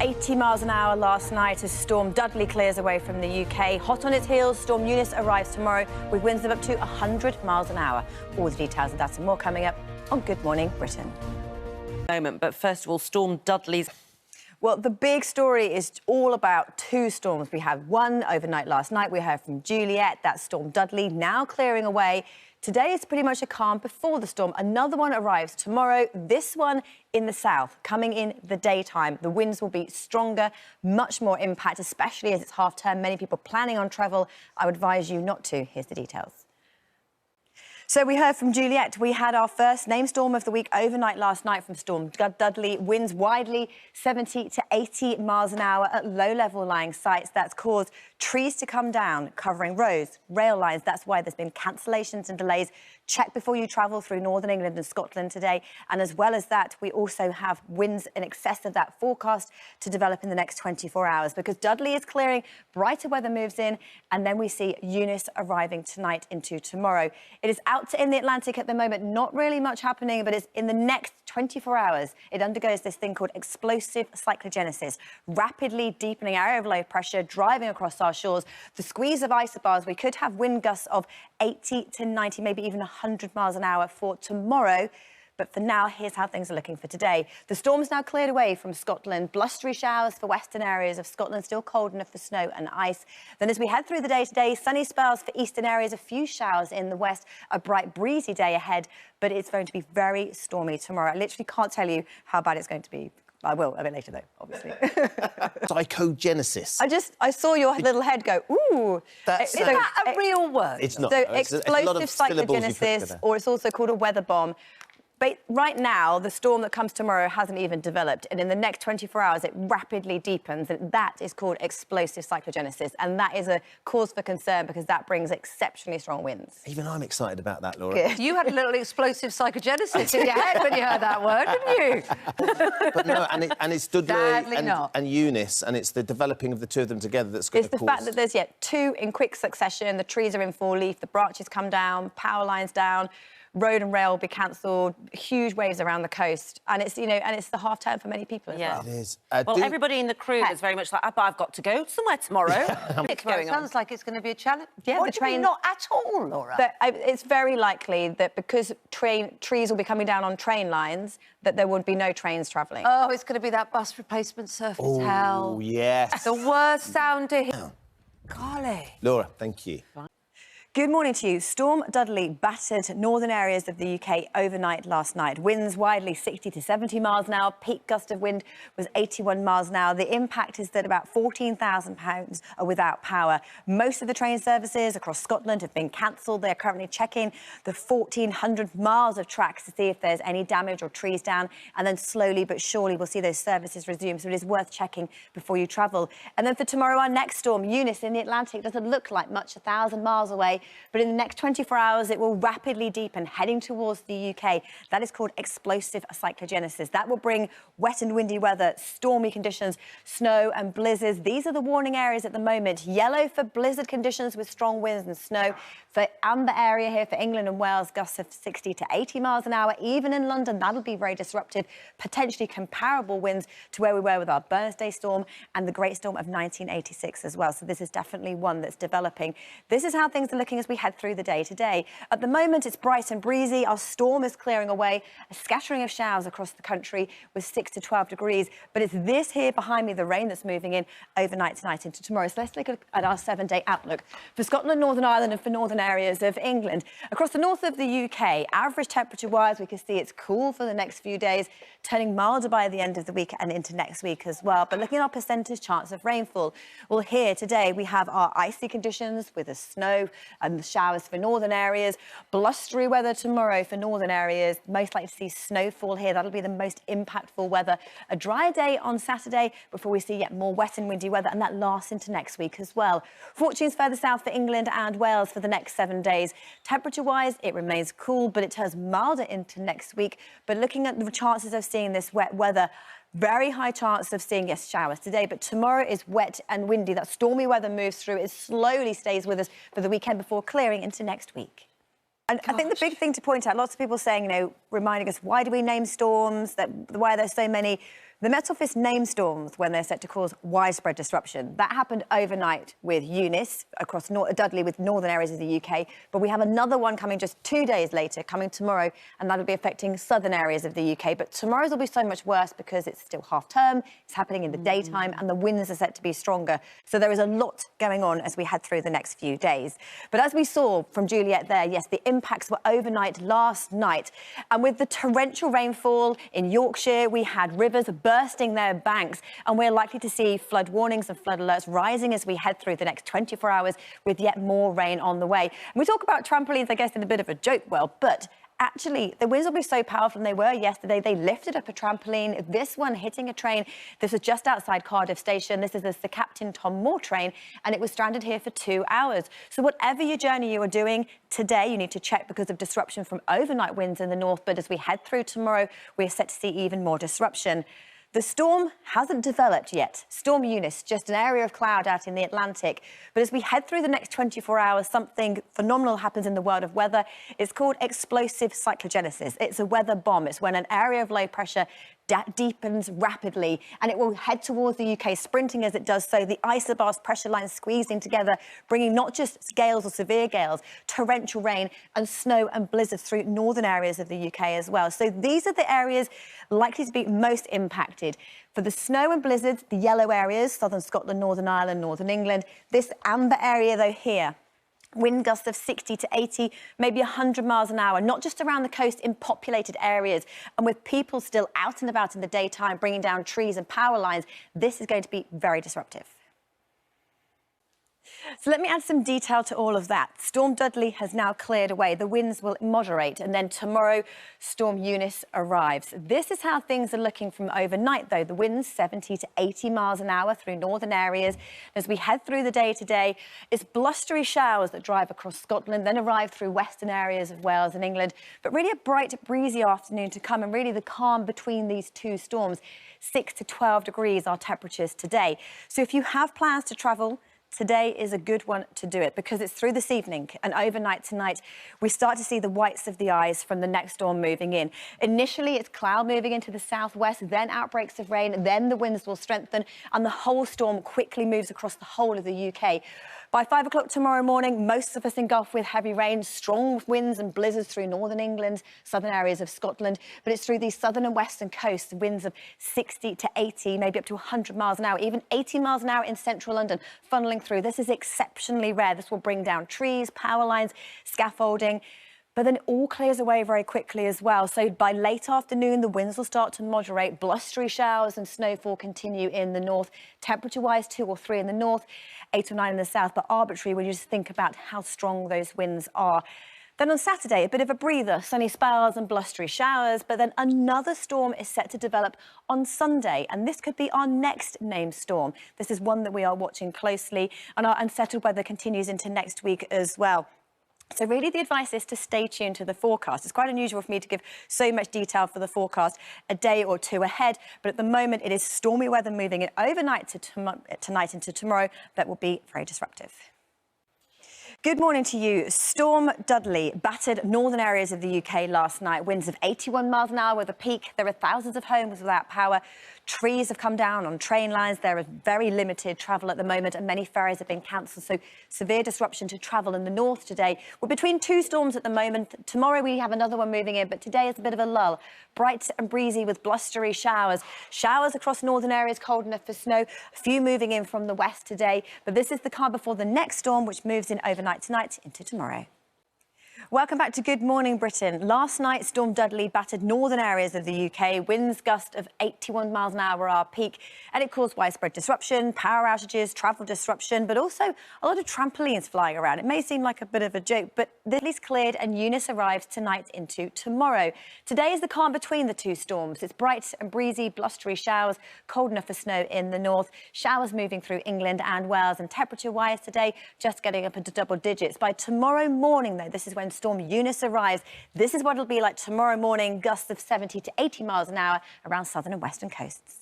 80 miles an hour last night as Storm Dudley clears away from the UK. Hot on its heels, Storm Eunice arrives tomorrow with winds of up to 100 miles an hour. All the details of that and more coming up on Good Morning Britain. But first of all, Storm Dudley's... Well, the big story is all about two storms. We had one overnight last night. We heard from Juliet, that's Storm Dudley, now clearing away. Today is pretty much a calm before the storm. Another one arrives tomorrow, this one in the south, coming in the daytime. The winds will be stronger, much more impact, especially as it's half-term. Many people planning on travel. I would advise you not to. Here's the details. So we heard from Juliet. We had our first named storm of the week overnight last night from Storm Dudley. Winds widely 70 to 80 miles an hour at low-level lying sites. That's caused trees to come down, covering roads, rail lines. That's why there's been cancellations and delays. Check before you travel through Northern England and Scotland today. And as well as that, we also have winds in excess of that forecast to develop in the next 24 hours because Dudley is clearing, brighter weather moves in, and then we see Eunice arriving tonight into tomorrow. It is out in the Atlantic at the moment, not really much happening, but it's in the next 24 hours. It undergoes this thing called explosive cyclogenesis, rapidly deepening area of low pressure, driving across our shores. The squeeze of isobars, we could have wind gusts of 80 to 90, maybe even 100 miles an hour for tomorrow. But for now, here's how things are looking for today. The storm's now cleared away from Scotland. Blustery showers for western areas of Scotland, still cold enough for snow and ice. Then as we head through the day today, sunny spells for eastern areas, a few showers in the west, a bright breezy day ahead, but it's going to be very stormy tomorrow. I literally can't tell you how bad it's going to be. I will a bit later, though, obviously. Psychogenesis. I saw your little head go, ooh. Is that a real word? It's not. So It's a lot of explosive syllables, cyclogenesis, or it's also called a weather bomb. But right now, the storm that comes tomorrow hasn't even developed, and in the next 24 hours, it rapidly deepens, and that is called explosive cyclogenesis, and that is a cause for concern because that brings exceptionally strong winds. Even I'm excited about that, Laura. Good. You had a little explosive psychogenesis in your head when you heard that word, didn't you? But no, and it's Dudley and Eunice, and it's the developing of the two of them together that's going to cause... It's the fact that there's, two in quick succession, the trees are in full leaf, the branches come down, power lines down, road and rail will be cancelled, huge waves around the coast, and it's, and it's the half-term for many people as well. It is. Well, everybody in the crew is very much like, I've got to go somewhere tomorrow. It sounds like it's going to be a challenge. Yeah, the train... Not at all, Laura. It's very likely that because trees will be coming down on train lines, that there would be no trains travelling. Oh, it's going to be that bus replacement surface hell. Oh, yes. The worst sound to hear. Golly. Laura, thank you. Good morning to you. Storm Dudley battered northern areas of the UK overnight last night. Winds widely 60 to 70 miles an hour. Peak gust of wind was 81 miles an hour. The impact is that about 14,000 homes are without power. Most of the train services across Scotland have been cancelled. They're currently checking the 1,400 miles of tracks to see if there's any damage or trees down. And then slowly but surely we'll see those services resume. So it is worth checking before you travel. And then for tomorrow, our next storm, Eunice in the Atlantic, doesn't look like much, 1,000 miles away. But in the next 24 hours, it will rapidly deepen, heading towards the UK. That is called explosive cyclogenesis. That will bring wet and windy weather, stormy conditions, snow and blizzards. These are the warning areas at the moment. Yellow for blizzard conditions with strong winds and snow. For amber area here for England and Wales, gusts of 60 to 80 miles an hour. Even in London, that'll be very disruptive, potentially comparable winds to where we were with our Birthday storm and the Great Storm of 1986 as well. So this is definitely one that's developing. This is how things are looking as we head through the day today. At the moment, it's bright and breezy. Our storm is clearing away. A scattering of showers across the country with 6 to 12 degrees. But it's this here behind me, the rain that's moving in overnight tonight into tomorrow. So let's look at our 7-day outlook for Scotland, Northern Ireland and for northern areas of England. Across the north of the UK, average temperature-wise, we can see it's cool for the next few days, turning milder by the end of the week and into next week as well. But looking at our percentage chance of rainfall, well, here today we have our icy conditions with the snow and the showers for northern areas, blustery weather tomorrow for northern areas, most likely to see snowfall here. That'll be the most impactful weather. A dry day on Saturday before we see yet more wet and windy weather, and that lasts into next week as well. Fortunes further south for England and Wales for the next 7 days. Temperature-wise, it remains cool, but it turns milder into next week. But looking at the chances of seeing this wet weather, very high chance of seeing, yes, showers today, but tomorrow is wet and windy. That stormy weather moves through. It slowly stays with us for the weekend before clearing into next week. And I think the big thing to point out, lots of people saying, reminding us, why do we name storms? Why are there so many? The Met Office named storms when they're set to cause widespread disruption. That happened overnight with Eunice across Dudley with northern areas of the UK. But we have another one coming just 2 days later, coming tomorrow, and that'll be affecting southern areas of the UK. But tomorrow's will be so much worse because it's still half term, it's happening in the daytime, and the winds are set to be stronger. So there is a lot going on as we head through the next few days. But as we saw from Juliet there, yes, the impacts were overnight last night. And with the torrential rainfall in Yorkshire, we had rivers bursting their banks, and we're likely to see flood warnings and flood alerts rising as we head through the next 24 hours with yet more rain on the way. And we talk about trampolines, I guess, in a bit of a joke world, but actually, the winds will be so powerful, and they were yesterday. They lifted up a trampoline, this one hitting a train. This was just outside Cardiff Station. This is the Sir Captain Tom Moore train, and it was stranded here for 2 hours. So whatever your journey you are doing today, you need to check because of disruption from overnight winds in the north. But as we head through tomorrow, we're set to see even more disruption. The storm hasn't developed yet. Storm Eunice, just an area of cloud out in the Atlantic. But as we head through the next 24 hours, something phenomenal happens in the world of weather. It's called explosive cyclogenesis. It's a weather bomb. It's when an area of low pressure deepens rapidly, and it will head towards the UK, sprinting as it does so. The isobars pressure lines squeezing together, bringing not just gales or severe gales, torrential rain and snow and blizzards through northern areas of the UK as well. So these are the areas likely to be most impacted. For the snow and blizzards, the yellow areas, southern Scotland, Northern Ireland, Northern England. This amber area, though, here, wind gusts of 60 to 80, maybe 100 miles an hour, not just around the coast in populated areas. And with people still out and about in the daytime, bringing down trees and power lines, this is going to be very disruptive. So let me add some detail to all of that. Storm Dudley has now cleared away. The winds will moderate, and then tomorrow, Storm Eunice arrives. This is how things are looking from overnight, though. The winds 70 to 80 miles an hour through northern areas. As we head through the day today, it's blustery showers that drive across Scotland, then arrive through western areas of Wales and England. But really a bright, breezy afternoon to come, and really the calm between these two storms. 6 to 12 degrees our temperatures today. So if you have plans to travel, today is a good one to do it because it's through this evening and overnight tonight we start to see the whites of the eyes from the next storm moving in. Initially, it's cloud moving into the southwest, then outbreaks of rain, then the winds will strengthen and the whole storm quickly moves across the whole of the UK. By 5 o'clock tomorrow morning, most of us engulfed with heavy rain, strong winds and blizzards through northern England, southern areas of Scotland. But it's through these southern and western coasts, winds of 60 to 80, maybe up to 100 miles an hour, even 80 miles an hour in central London, funneling through. This is exceptionally rare. This will bring down trees, power lines, scaffolding. But then it all clears away very quickly as well. So by late afternoon, the winds will start to moderate. Blustery showers and snowfall continue in the north. Temperature-wise, 2 or 3 in the north, 8 or 9 in the south. But arbitrary when you just think about how strong those winds are. Then on Saturday, a bit of a breather, sunny spells and blustery showers. But then another storm is set to develop on Sunday. And this could be our next named storm. This is one that we are watching closely. And our unsettled weather continues into next week as well. So really the advice is to stay tuned to the forecast. It's quite unusual for me to give so much detail for the forecast a day or two ahead, but at the moment it is stormy weather moving in overnight to tonight into tomorrow that will be very disruptive. Good morning to you. Storm Dudley battered northern areas of the UK last night. Winds of 81 miles an hour with a peak. There are thousands of homes without power. Trees have come down on train lines. There is very limited travel at the moment and many ferries have been cancelled. So severe disruption to travel in the north today. We're between two storms at the moment. Tomorrow we have another one moving in, but today is a bit of a lull. Bright and breezy with blustery showers. Showers across northern areas, cold enough for snow. A few moving in from the west today. But this is the calm before the next storm, which moves in overnight tonight into tomorrow. Welcome back to Good Morning Britain. Last night, Storm Dudley battered northern areas of the UK. Winds gust of 81 miles an hour our peak, and it caused widespread disruption, power outages, travel disruption, but also a lot of trampolines flying around. It may seem like a bit of a joke, but this is cleared and Eunice arrives tonight into tomorrow. Today is the calm between the two storms. It's bright and breezy, blustery showers, cold enough for snow in the north, showers moving through England and Wales, and temperature-wise today, just getting up into double digits. By tomorrow morning, though, this is when Storm Eunice arrives. This is what it'll be like tomorrow morning, gusts of 70 to 80 miles an hour around southern and western coasts.